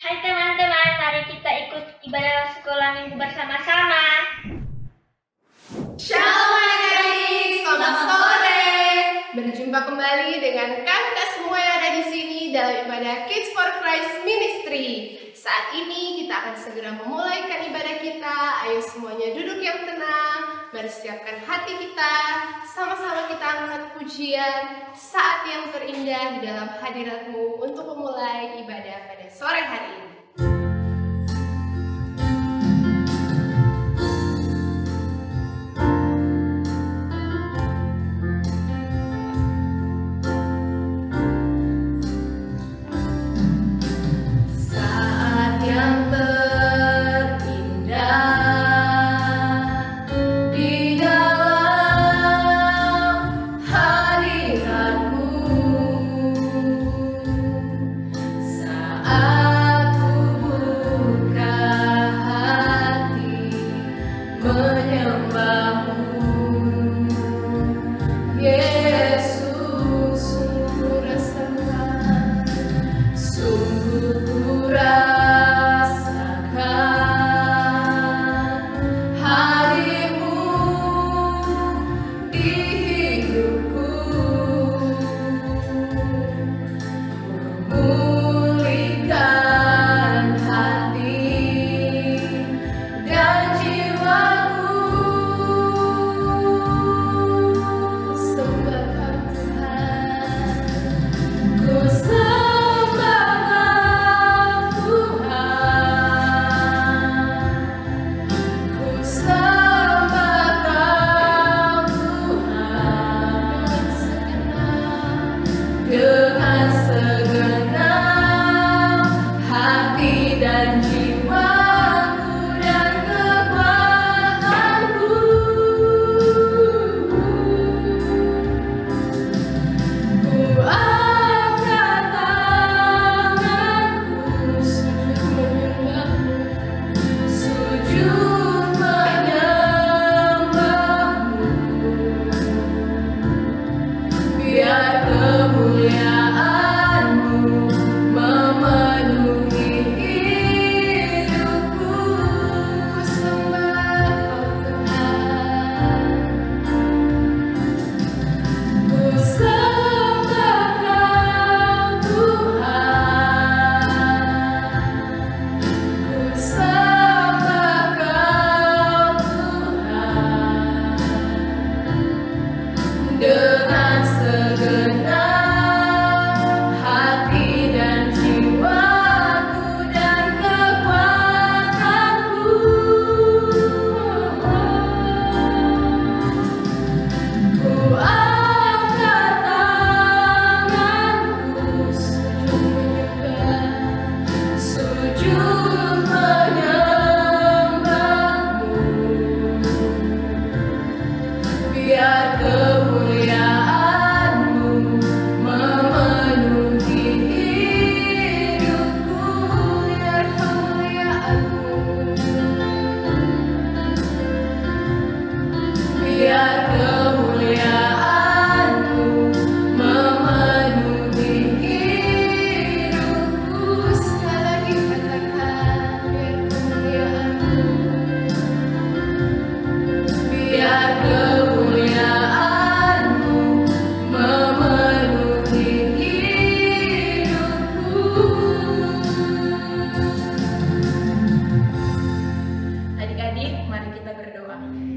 Hai teman-teman, mari kita ikut ibadah sekolah minggu bersama-sama. Shalom adik-adik, selamat sore. Berjumpa kembali dengan kakak semua yang ada di sini dalam ibadah Kids for Christ Ministry. Saat ini kita akan segera memulaikan ibadah kita. Ayo semuanya duduk yang tenang, mari siapkan hati kita. Sama-sama kita angkat pujian saat yang terindah di dalam hadirat-Mu untuk memulai ibadah pada sore hari ini.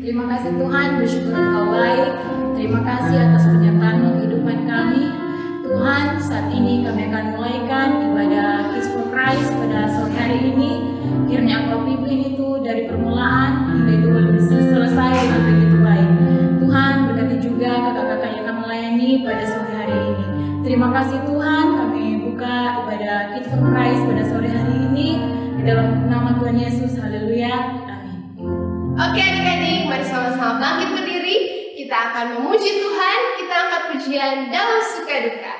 Terima kasih Tuhan, bersyukur Engkau baik. Terima kasih atas penyertaan kehidupan kami. Tuhan, saat ini kami akan mulaikan ibadah Kids for Christ pada sore hari ini. Kiranya Engkau pimpin itu dari permulaan hingga itu selesai dengan begitu baik. Tuhan, berkati juga kakak-kakak yang akan melayani pada sore hari ini. Terima kasih Tuhan, kami buka ibadah Kids for Christ pada sore hari ini di dalam nama Tuhan Yesus. Haleluya. Oke adik-adik, mari sama-sama bangkit berdiri. Kita akan memuji Tuhan, kita angkat pujian dalam suka duka.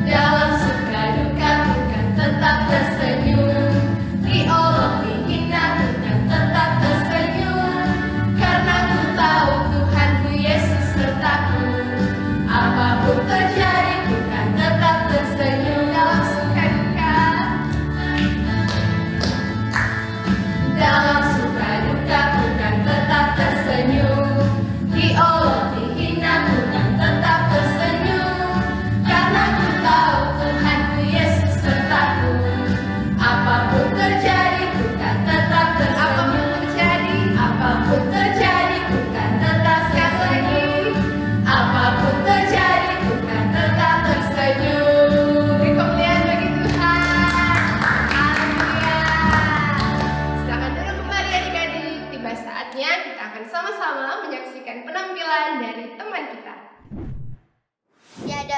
Dalam suka duka bukan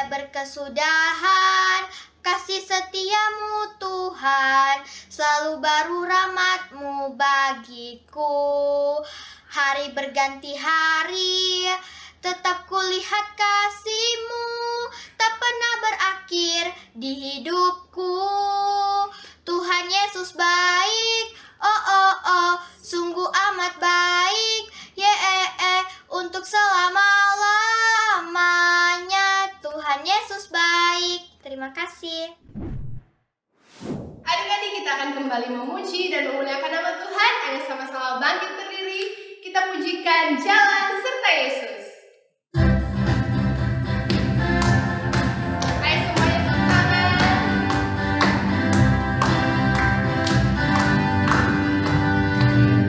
tiada berkesudahan. Kasih setiamu Tuhan, selalu baru rahmat-Mu bagiku. Hari berganti hari, tetap kulihat kasih-Mu, tak pernah berakhir di hidupku. Tuhan Yesus baik, sungguh amat baik, untuk selama-lamanya. Tuhan Yesus baik. Terima kasih. Adik-adik, kita akan kembali memuji dan memuliakan nama Tuhan. Ayo sama-sama bangkit berdiri, kita pujikan jalan serta Yesus. Ayo semuanya tepuk tangan.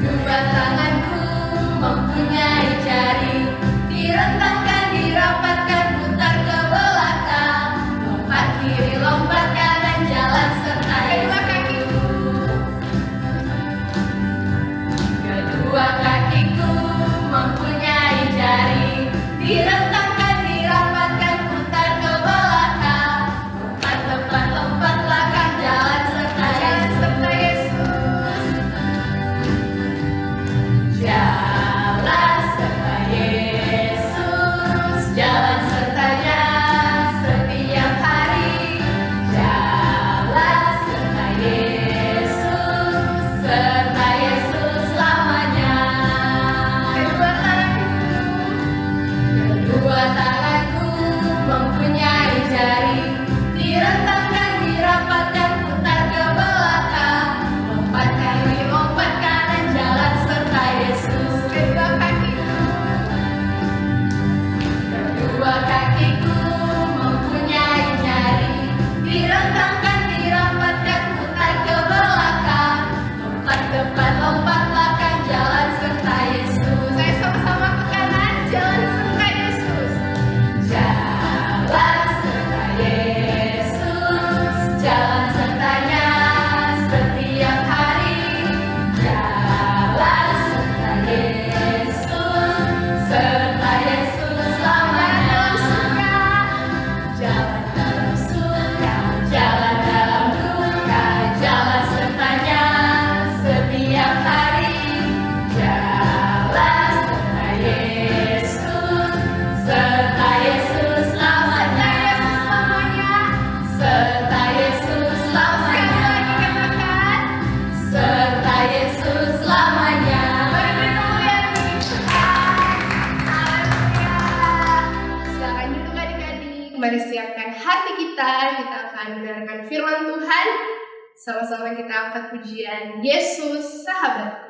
Dua tanganku mempunyai jari, direntangkan, dirapatkan, putar ke belakang, lompat kiri, lompat kanan, jalan serta kedua kakiku. Kedua kakiku mempunyai jari, direntangkan, dirapatkan, putar ke belakang, lompat depan, lompat belakang, jalan serta Yesus. Jalan serta Yesus, jalan sertanya setiap hari. Jalan serta Yesus selamanya. Kedua tanganku mempunyai jari, direntangkan, dirapatkan, putar ke belakang, lompat kiri, lompat kanan, jalan serta Yesus. Kedua kakiku mempunyai jari, direntangkan, dirapatkan, putar ke belakang, lompat depan, lompat belakang, jalan serta Yesus. Saya sama-sama ke kanan, jalan serta Yesus. Jalan serta Yesus, jalan sertanya setiap hari. Jalan serta Yesus selamanya. Jalan dalam suka, jalan dalam duka, jalan sertanya setiap hari. Jalan serta Yesus selamanya. Serta Yesus selamanya. Serta Yesus selamanya. Silakan duduk adik-adik. Kembali siapkan hati kita. Kita akan mendengarkan firman Tuhan. Sama-sama kita angkat pujian Yesus sahabatku.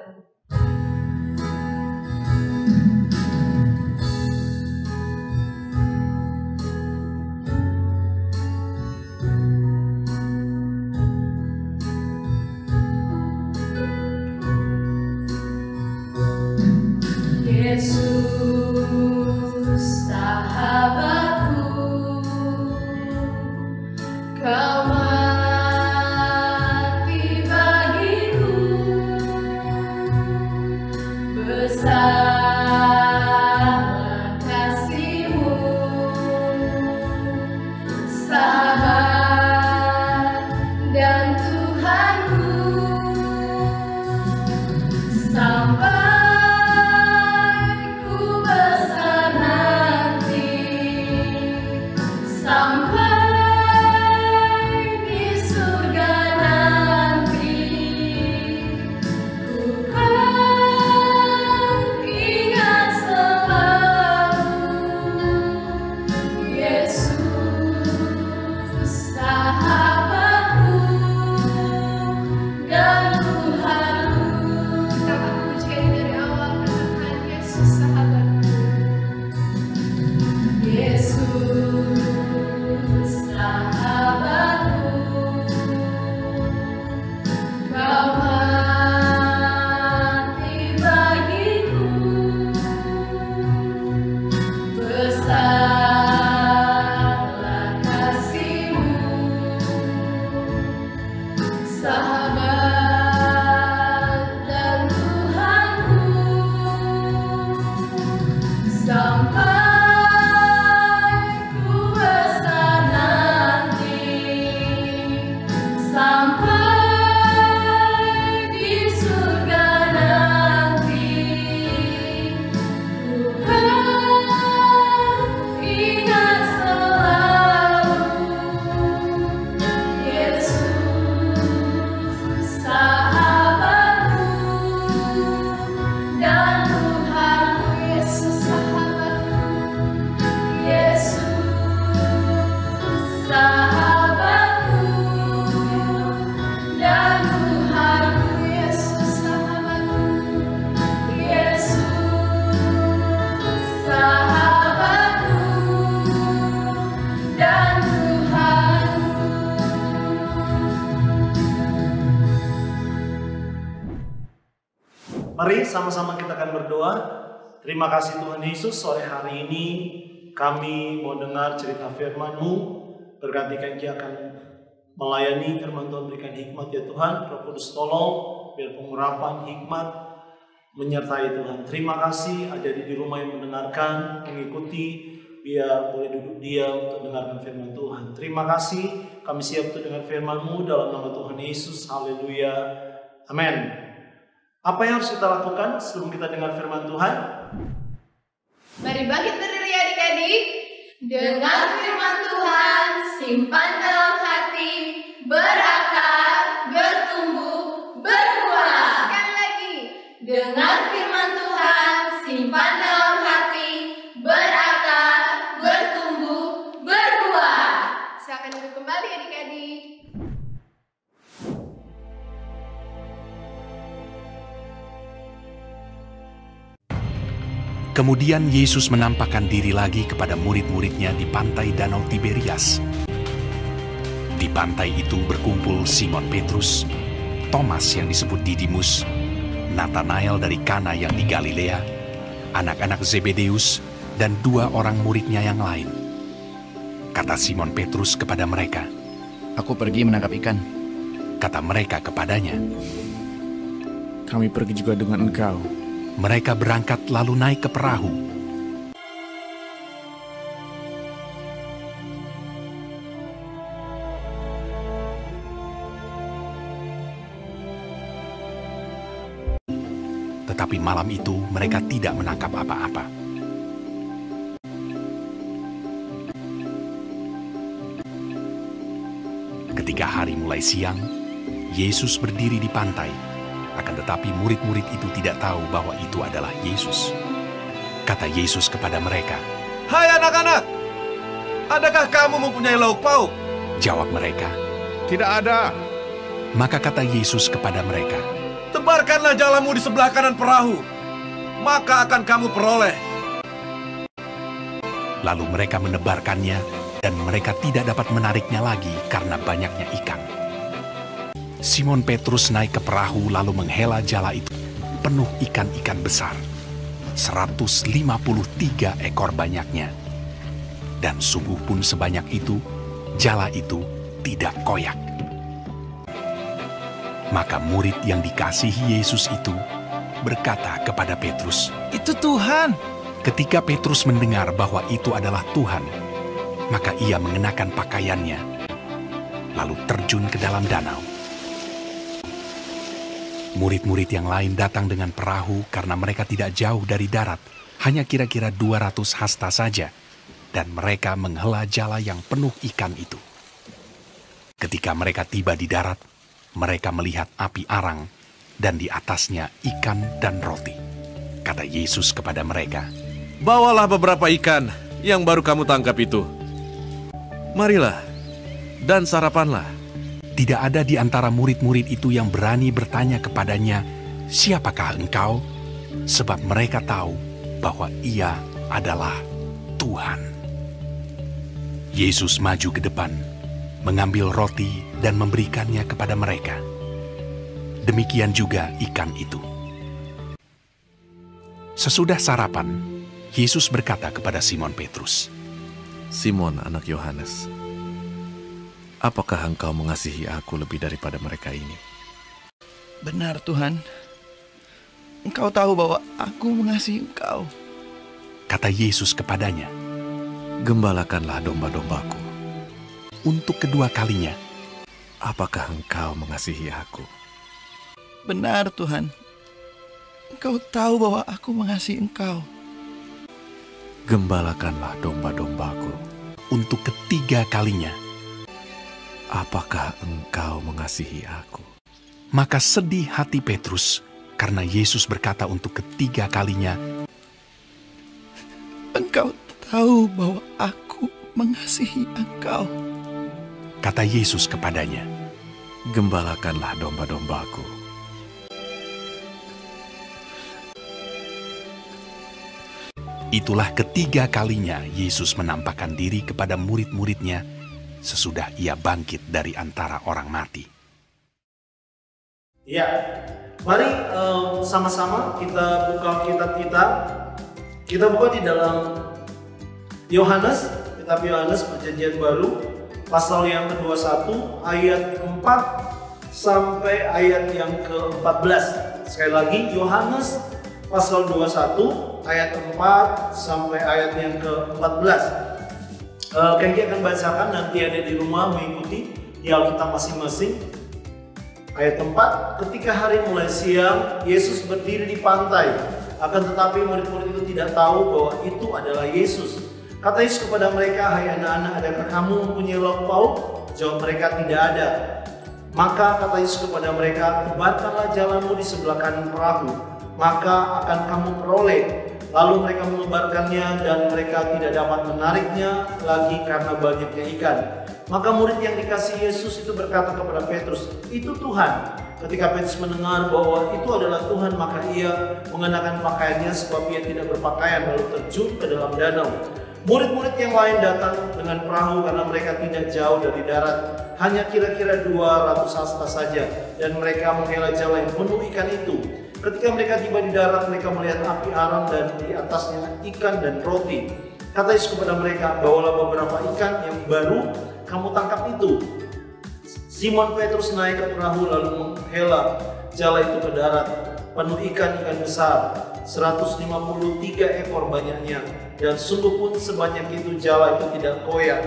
Yesus sahabatku, Kau mati bagiku. sama-sama kita akan berdoa. Terima kasih Tuhan Yesus, sore hari ini kami mau dengar cerita firman-Mu. Bergantikan Ki akan melayani firman Tuhan, berikan hikmat ya Tuhan. Roh Kudus tolong, biar pengurapan hikmat menyertai Tuhan. Terima kasih ada di rumah yang mendengarkan, mengikuti, biar boleh duduk diam untuk mendengarkan firman Tuhan. Terima kasih, kami siap untuk dengar firman-Mu dalam nama Tuhan Yesus. Haleluya. Amin. Apa yang harus kita lakukan sebelum kita dengar firman Tuhan? Mari bangkit berdiri adik-adik. Dengar firman Tuhan, simpan dalam hati, berakar, bertumbuh, berbuah. Sekali lagi, dengar firman Tuhan, simpan dalam hati, berakar, bertumbuh, berbuah. Silakan duduk kembali adik-adik. Kemudian Yesus menampakkan diri lagi kepada murid-muridnya di pantai Danau Tiberias. Di pantai itu berkumpul Simon Petrus, Thomas yang disebut Didimus, Nathanael dari Kana yang di Galilea, anak-anak Zebedeus, dan 2 orang muridnya yang lain. Kata Simon Petrus kepada mereka, "Aku pergi menangkap ikan." Kata mereka kepadanya, "Kami pergi juga dengan engkau." Mereka berangkat lalu naik ke perahu. Tetapi malam itu mereka tidak menangkap apa-apa. Ketika hari mulai siang, Yesus berdiri di pantai. Akan tetapi murid-murid itu tidak tahu bahwa itu adalah Yesus. Kata Yesus kepada mereka, "Hai anak-anak, adakah kamu mempunyai lauk pauk?" Jawab mereka, "Tidak ada." Maka kata Yesus kepada mereka, "Tebarkanlah jalamu di sebelah kanan perahu, maka akan kamu peroleh." Lalu mereka menebarkannya, dan mereka tidak dapat menariknya lagi karena banyaknya ikan. Simon Petrus naik ke perahu lalu menghela jala itu, penuh ikan-ikan besar, 153 ekor banyaknya. Dan sungguh pun sebanyak itu, jala itu tidak koyak. Maka murid yang dikasihi Yesus itu berkata kepada Petrus, "Itu Tuhan." Ketika Petrus mendengar bahwa itu adalah Tuhan, maka ia mengenakan pakaiannya, lalu terjun ke dalam danau. Murid-murid yang lain datang dengan perahu karena mereka tidak jauh dari darat, hanya kira-kira 200 hasta saja, dan mereka menghela jala yang penuh ikan itu. Ketika mereka tiba di darat, mereka melihat api arang, dan di atasnya ikan dan roti. Kata Yesus kepada mereka, "Bawalah beberapa ikan yang baru kamu tangkap itu. Marilah, dan sarapanlah." Tidak ada di antara murid-murid itu yang berani bertanya kepadanya, "Siapakah engkau?" Sebab mereka tahu bahwa ia adalah Tuhan. Yesus maju ke depan, mengambil roti dan memberikannya kepada mereka. Demikian juga ikan itu. Sesudah sarapan, Yesus berkata kepada Simon Petrus, "Simon, anak Yohanes, apakah engkau mengasihi aku lebih daripada mereka ini?" "Benar Tuhan, Engkau tahu bahwa aku mengasihi Engkau." Kata Yesus kepadanya, "Gembalakanlah domba-dombaku." Untuk kedua kalinya, "Apakah engkau mengasihi aku?" "Benar Tuhan, Engkau tahu bahwa aku mengasihi Engkau." "Gembalakanlah domba-dombaku." Untuk ketiga kalinya, "Apakah engkau mengasihi aku?" maka sedih hati Petrus karena Yesus berkata untuk ketiga kalinya, "Engkau tahu bahwa aku mengasihi Engkau." Kata Yesus kepadanya, "Gembalakanlah domba-dombaku." Itulah ketiga kalinya Yesus menampakkan diri kepada murid-muridnya sesudah ia bangkit dari antara orang mati. Ya, Mari sama-sama kita buka kitab kita. Kita buka di dalam Yohanes, kitab Yohanes Perjanjian Baru, pasal yang ke-21 ayat 4 sampai ayat yang ke-14. Sekali lagi, Yohanes pasal 21 ayat 4 sampai ayat yang ke-14. Kenki akan bacakan, nanti ada di rumah mengikuti di Alkitab masing-masing. Ayat 4, ketika hari mulai siang, Yesus berdiri di pantai. Akan tetapi murid-murid itu tidak tahu bahwa itu adalah Yesus. Kata Yesus kepada mereka, "Hai anak-anak, adakah kamu mempunyai lauk pauk?" Jawab mereka, "Tidak ada." Maka kata Yesus kepada mereka, "Tebarkanlah jalanmu di sebelah kanan perahu, maka akan kamu peroleh." Lalu mereka menebarkannya dan mereka tidak dapat menariknya lagi karena banyaknya ikan. Maka murid yang dikasihi Yesus itu berkata kepada Petrus, "Itu Tuhan." Ketika Petrus mendengar bahwa itu adalah Tuhan, maka ia mengenakan pakaiannya sebab ia tidak berpakaian, lalu terjun ke dalam danau. Murid-murid yang lain datang dengan perahu karena mereka tidak jauh dari darat, hanya kira-kira 200 hasta saja, dan mereka menghela jala yang penuh ikan itu. Ketika mereka tiba di darat, mereka melihat api arang dan di atasnya ikan dan roti. Kata Yesus kepada mereka, "Bawalah beberapa ikan yang baru kamu tangkap itu." Simon Petrus naik ke perahu lalu menghela jala itu ke darat, penuh ikan-ikan besar, 153 ekor banyaknya, dan sungguh pun sebanyak itu jala itu tidak koyak.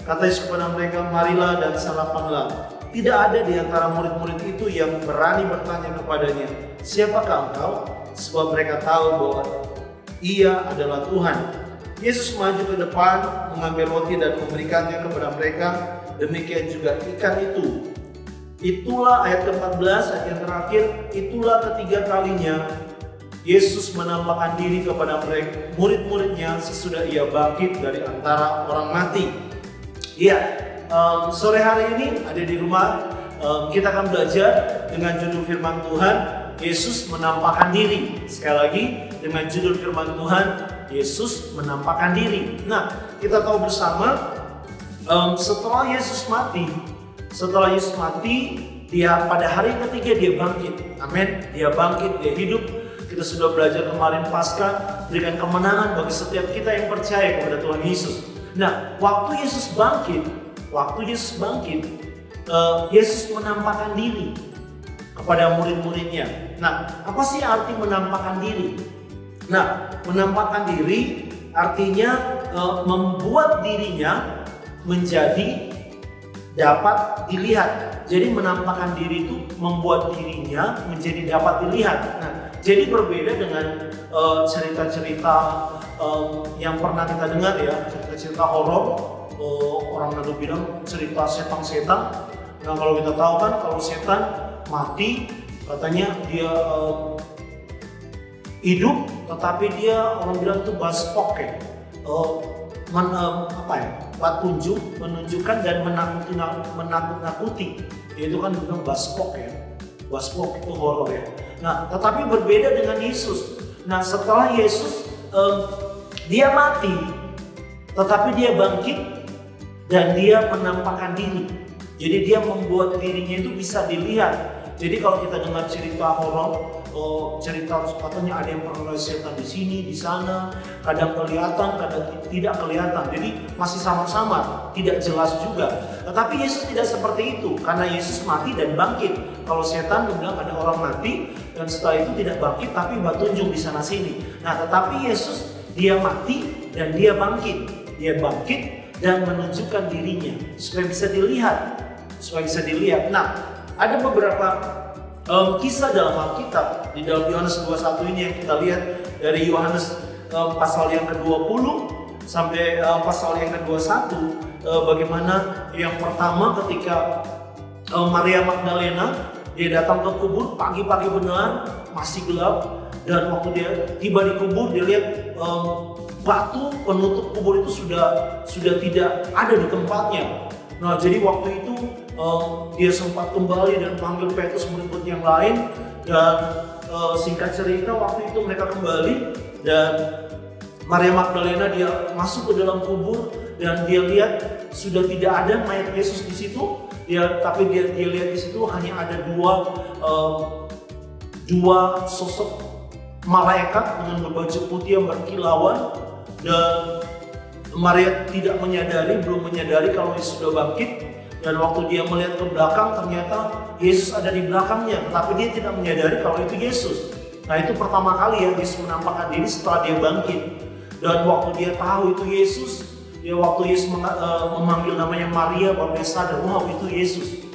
Kata Yesus kepada mereka, "Marilah dan sarapanlah." Tidak ada di antara murid-murid itu yang berani bertanya kepadanya, "Siapakah engkau?" Sebab mereka tahu bahwa ia adalah Tuhan. Yesus maju ke depan, mengambil roti dan memberikannya kepada mereka. Demikian juga ikan itu. Itulah ayat ke-14, ayat yang terakhir. Itulah ketiga kalinya Yesus menampakkan diri kepada mereka, murid-muridnya, sesudah ia bangkit dari antara orang mati. Iya, sore hari ini ada di rumah, kita akan belajar dengan judul firman Tuhan, Yesus menampakkan diri. Sekali lagi, dengan judul firman Tuhan, Yesus menampakkan diri. Nah, kita tahu bersama, setelah Yesus mati, dia pada hari ketiga dia bangkit. Amin. Dia bangkit, dia hidup. Kita sudah belajar kemarin Paskah, berikan kemenangan bagi setiap kita yang percaya kepada Tuhan Yesus. Nah, waktu Yesus bangkit, Yesus menampakkan diri kepada murid-muridnya. Nah, apa sih arti menampakkan diri? Nah, menampakkan diri artinya membuat dirinya menjadi dapat dilihat. Jadi menampakkan diri itu membuat dirinya menjadi dapat dilihat. Nah, jadi berbeda dengan cerita-cerita yang pernah kita dengar ya, cerita-cerita horor. Orang lalu bilang cerita setan-setan. Nah, kalau kita tahu kan, kalau setan mati, katanya dia hidup, tetapi dia orang bilang itu baspok ya. Petunjuk, menunjukkan dan menakut-nakuti. Itu kan bilang baspok ya. Baspok itu horor ya. Nah, tetapi berbeda dengan Yesus. Nah, setelah Yesus dia mati, tetapi dia bangkit dan dia menampakkan diri. Jadi dia membuat dirinya itu bisa dilihat. Jadi kalau kita dengar cerita horor, cerita katanya ada yang pernah setan di sini, di sana, kadang kelihatan, kadang tidak kelihatan. Jadi masih sama-sama, tidak jelas juga. Tetapi Yesus tidak seperti itu, karena Yesus mati dan bangkit. Kalau setan bilang ada orang mati dan setelah itu tidak bangkit, tapi bertunjuk di sana sini. Nah, tetapi Yesus dia mati dan dia bangkit. Dia bangkit dan menunjukkan dirinya supaya bisa dilihat. Nah, ada beberapa kisah dalam Alkitab di dalam Yohanes 21 ini yang kita lihat dari Yohanes pasal yang ke-20 sampai pasal yang ke-21. Bagaimana yang pertama ketika Maria Magdalena dia datang ke kubur pagi-pagi benar, masih gelap, dan waktu dia tiba di kubur dia lihat batu penutup kubur itu sudah tidak ada di tempatnya. Nah, jadi waktu itu dia sempat kembali dan panggil Petrus, murid-murid yang lain, dan singkat cerita waktu itu mereka kembali dan Maria Magdalena dia masuk ke dalam kubur dan dia lihat sudah tidak ada mayat Yesus di situ. Tapi dia lihat di situ hanya ada dua sosok malaikat dengan berbaju putih yang berkilauan, dan Maria belum menyadari kalau Yesus sudah bangkit. Dan waktu dia melihat ke belakang, ternyata Yesus ada di belakangnya, tetapi dia tidak menyadari kalau itu Yesus. Nah, itu pertama kali ya Yesus menampakkan diri setelah dia bangkit. Dan waktu dia tahu itu Yesus, waktu Yesus memanggil namanya Maria, baru dia sadar, wow, itu Yesus,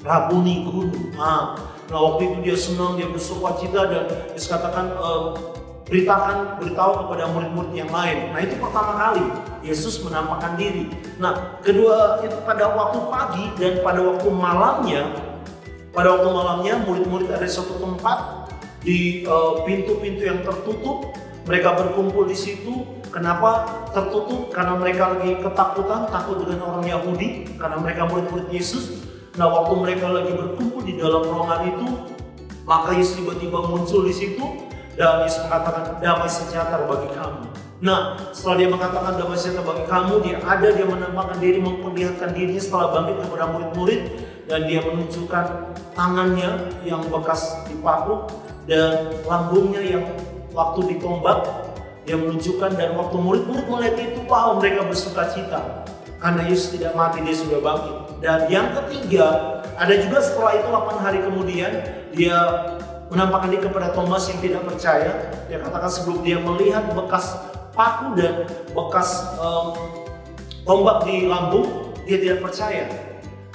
Rabuni, guru. Nah, waktu itu dia senang, dia bersukacita, dan Yesus katakan, beritahu kepada murid-murid yang lain. Nah, itu pertama kali Yesus menampakkan diri. Nah, kedua itu pada waktu pagi dan pada waktu malamnya. Pada waktu malamnya murid-murid ada di suatu tempat di pintu-pintu yang tertutup. Mereka berkumpul di situ. Kenapa tertutup? Karena mereka lagi ketakutan, takut dengan orang Yahudi, karena mereka murid-murid Yesus. Nah, waktu mereka lagi berkumpul di dalam ruangan itu, maka Yesus tiba-tiba muncul di situ. Dan Yesus mengatakan, damai sejahtera bagi kamu. Nah, setelah dia mengatakan damai sejahtera bagi kamu, dia menampakkan diri, memperlihatkan dirinya setelah bangkit kepada murid-murid. Dan dia menunjukkan tangannya yang bekas dipaku dan lambungnya yang waktu ditombak. Dia menunjukkan, dan waktu murid-murid melihat itu, wow, mereka bersukacita. Karena Yesus tidak mati, dia sudah bangkit. Dan yang ketiga, ada juga setelah itu 8 hari kemudian, dia menampakkan diri kepada Thomas yang tidak percaya. Dia katakan sebelum dia melihat bekas paku dan bekas tombak di lambung, dia tidak percaya.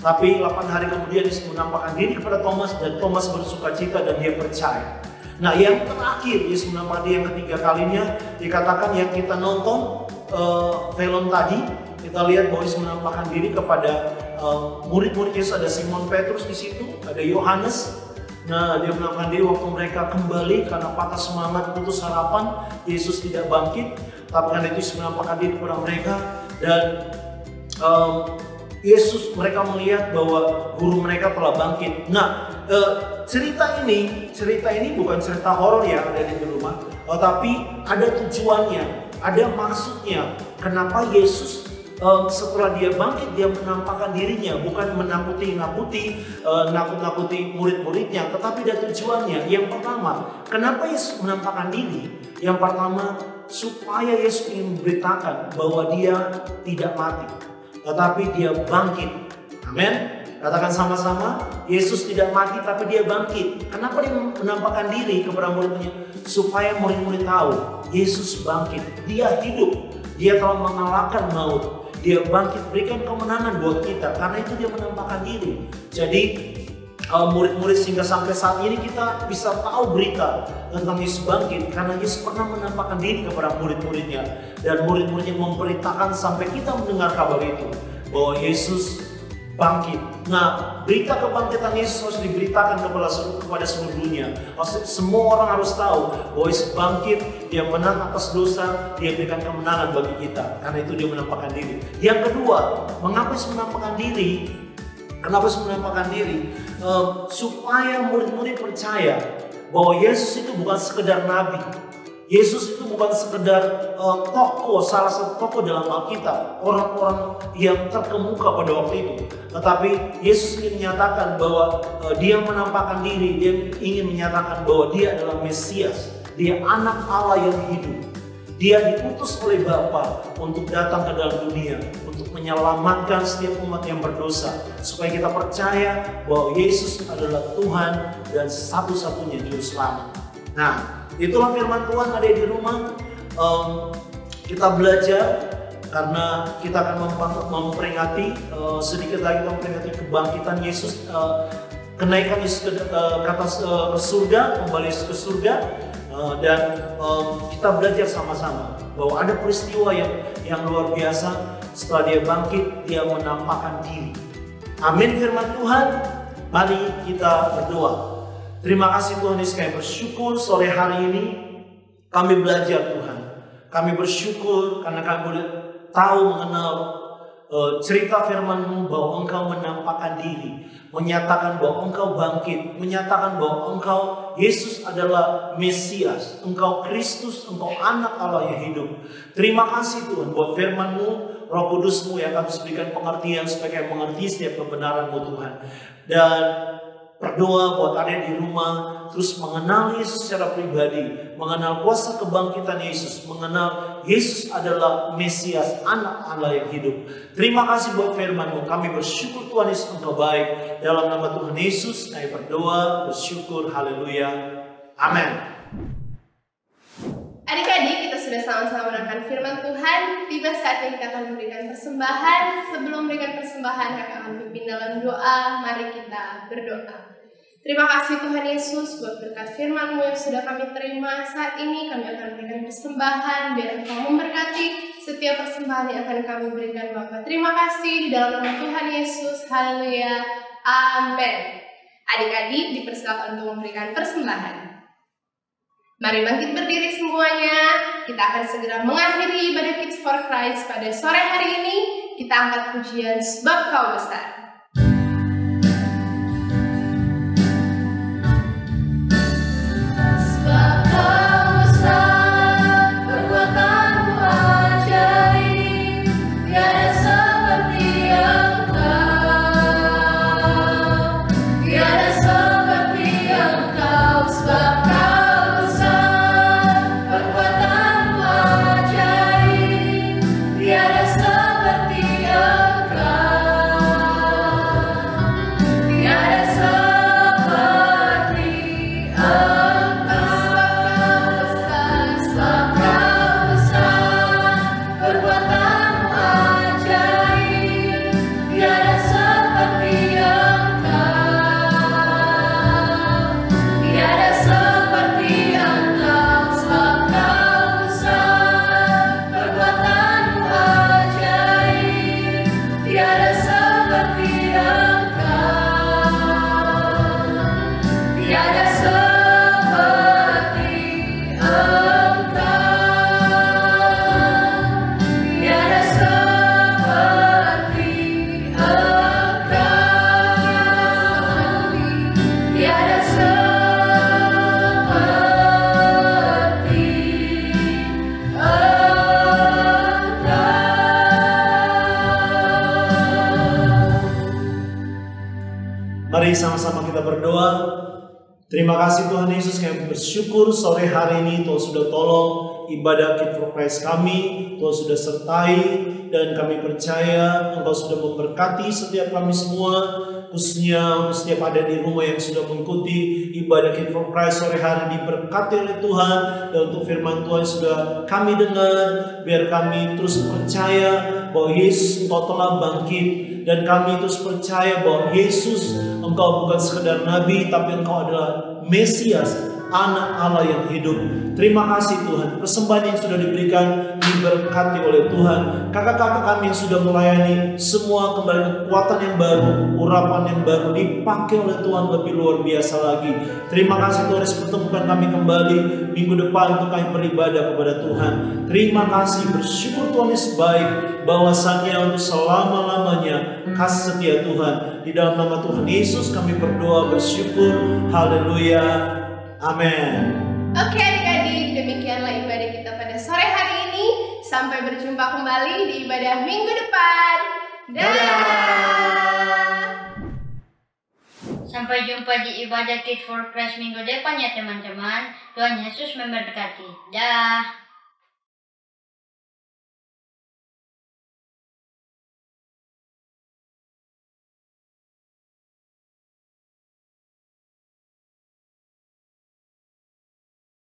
Tapi 8 hari kemudian Yesus menampakkan diri kepada Thomas, dan Thomas bersukacita dan dia percaya. Nah, yang terakhir Yesus menampakkan diri yang ketiga kalinya, dikatakan yang kita nonton film tadi, kita lihat bahwa Yesus menampakkan diri kepada murid-murid Yesus. Ada Simon Petrus di situ, ada Yohanes. Nah, dia menampakkan diri waktu mereka kembali karena patah semangat, putus harapan, Yesus tidak bangkit. Tapi karena itu Yesus menampakkan diri kepada mereka, dan mereka melihat bahwa guru mereka telah bangkit. Nah, cerita ini bukan cerita horor ya, ada di rumah, tapi ada tujuannya, ada maksudnya. Kenapa Yesus setelah dia bangkit, dia menampakkan dirinya, bukan nakut-nakuti murid-muridnya, tetapi ada tujuannya. Yang pertama, kenapa Yesus menampakkan diri? Yang pertama, supaya Yesus ingin memberitakan bahwa dia tidak mati, tetapi dia bangkit. Amin. Katakan sama-sama, Yesus tidak mati tapi dia bangkit. Kenapa dia menampakkan diri kepada murid-muridnya? Supaya murid-murid tahu Yesus bangkit, dia hidup, dia telah mengalahkan maut. Dia bangkit, berikan kemenangan buat kita. Karena itu dia menampakkan diri. Jadi murid-murid sehingga sampai saat ini kita bisa tahu berita tentang Yesus bangkit. Karena Yesus pernah menampakkan diri kepada murid-muridnya. Dan murid-muridnya memberitakan sampai kita mendengar kabar itu, bahwa Yesus bangkit. Nah, berita kebangkitan Yesus harus diberitakan kepada seluruh dunia. Semua orang harus tahu bahwa Yesus bangkit, dia menang atas dosa, dia berikan kemenangan bagi kita. Karena itu dia menampakkan diri. Yang kedua, mengapa Yesus menampakkan diri? Kenapa Yesus menampakkan diri? Supaya murid-murid percaya bahwa Yesus itu bukan sekedar nabi. Yesus itu bukan sekedar tokoh, salah satu tokoh dalam Alkitab, orang-orang yang terkemuka pada waktu itu. Tetapi Yesus ingin menyatakan bahwa dia menampakkan diri, dia ingin menyatakan bahwa dia adalah Mesias, dia anak Allah yang hidup. Dia diutus oleh Bapa untuk datang ke dalam dunia, untuk menyelamatkan setiap umat yang berdosa, supaya kita percaya bahwa Yesus adalah Tuhan dan satu-satunya juru selamat. Nah, itulah firman Tuhan. Ada di rumah, kita belajar karena kita akan memperingati sedikit lagi memperingati kebangkitan Yesus, kenaikan Yesus ke surga, kembali Yesus ke surga, dan kita belajar sama-sama bahwa ada peristiwa yang luar biasa. Setelah dia bangkit, dia menampakkan diri. Amin firman Tuhan. Mari kita berdoa. Terima kasih Tuhan Yesus, kami bersyukur sore hari ini kami belajar Tuhan. Kami bersyukur karena kami boleh tahu mengenal cerita firman-Mu bahwa Engkau menampakkan diri, menyatakan bahwa Engkau bangkit, menyatakan bahwa Engkau Yesus adalah Mesias, Engkau Kristus, Engkau anak Allah yang hidup. Terima kasih Tuhan buat firman-Mu, Roh Kudus-Mu yang akan berikan pengertian supaya kami mengerti setiap kebenaran-Mu Tuhan. Dan berdoa buat adik di rumah, terus mengenal Yesus secara pribadi, mengenal kuasa kebangkitan Yesus, mengenal Yesus adalah Mesias, anak Allah yang hidup. Terima kasih buat firman-Mu. Kami bersyukur Tuhan Yesus Engkau baik. Dalam nama Tuhan Yesus kami berdoa, bersyukur, haleluya, amin. Adik-adik, kita sudah sama-sama merenungkan firman Tuhan. Tiba saatnya kita akan memberikan persembahan. Sebelum memberikan persembahan, kami akan pimpin dalam doa. Mari kita berdoa. Terima kasih Tuhan Yesus buat berkat firman-Mu yang sudah kami terima. Saat ini kami akan memberikan persembahan. Biar Engkau memberkati setiap persembahan yang akan kami berikan Bapa. Terima kasih di dalam nama Tuhan Yesus. Haleluya. Amin. Adik-adik dipersilakan untuk memberikan persembahan. Mari bangkit berdiri semuanya. Kita akan segera mengakhiri ibadah Kids for Christ pada sore hari ini. Kita angkat pujian Sebab Kau Besar. Sebab Kau besar, perbuatanmu ajaib, tiada seperti Engkau, tiada seperti Engkau. Sebab Mari sama-sama kita berdoa. Terima kasih Tuhan Yesus, kami bersyukur sore hari ini Tuhan sudah tolong ibadah Kids for Christ kami, Tuhan sudah sertai, dan kami percaya Engkau sudah memberkati setiap kami semua, khususnya untuk setiap ada di rumah yang sudah mengikuti ibadah Kids for Christ sore hari, diberkati oleh Tuhan. Dan untuk firman Tuhan sudah kami dengar, biar kami terus percaya bahwa Yesus Engkau telah bangkit, dan kami terus percaya bahwa Yesus Engkau bukan sekedar Nabi, tapi Engkau adalah Mesias, anak Allah yang hidup. Terima kasih Tuhan, persembahan yang sudah diberikan diberkati oleh Tuhan. Kakak-kakak kami yang sudah melayani, semua kembali kekuatan yang baru, urapan yang baru dipakai oleh Tuhan lebih luar biasa lagi. Terima kasih Tuhan, pertemukan kami kembali minggu depan untuk kami beribadah kepada Tuhan. Terima kasih, bersyukur Tuhan Yesus baik, bahwasannya untuk selama-lamanya kasih setia Tuhan. Di dalam nama Tuhan Yesus kami berdoa, bersyukur, haleluya, amin. Oke adik-adik, demikianlah ibadah kita pada sore hari ini. Sampai berjumpa kembali di ibadah minggu depan. Dadah. Sampai jumpa di ibadah Kids for Christ minggu depan ya teman-teman. Tuhan Yesus memberkati. Dah.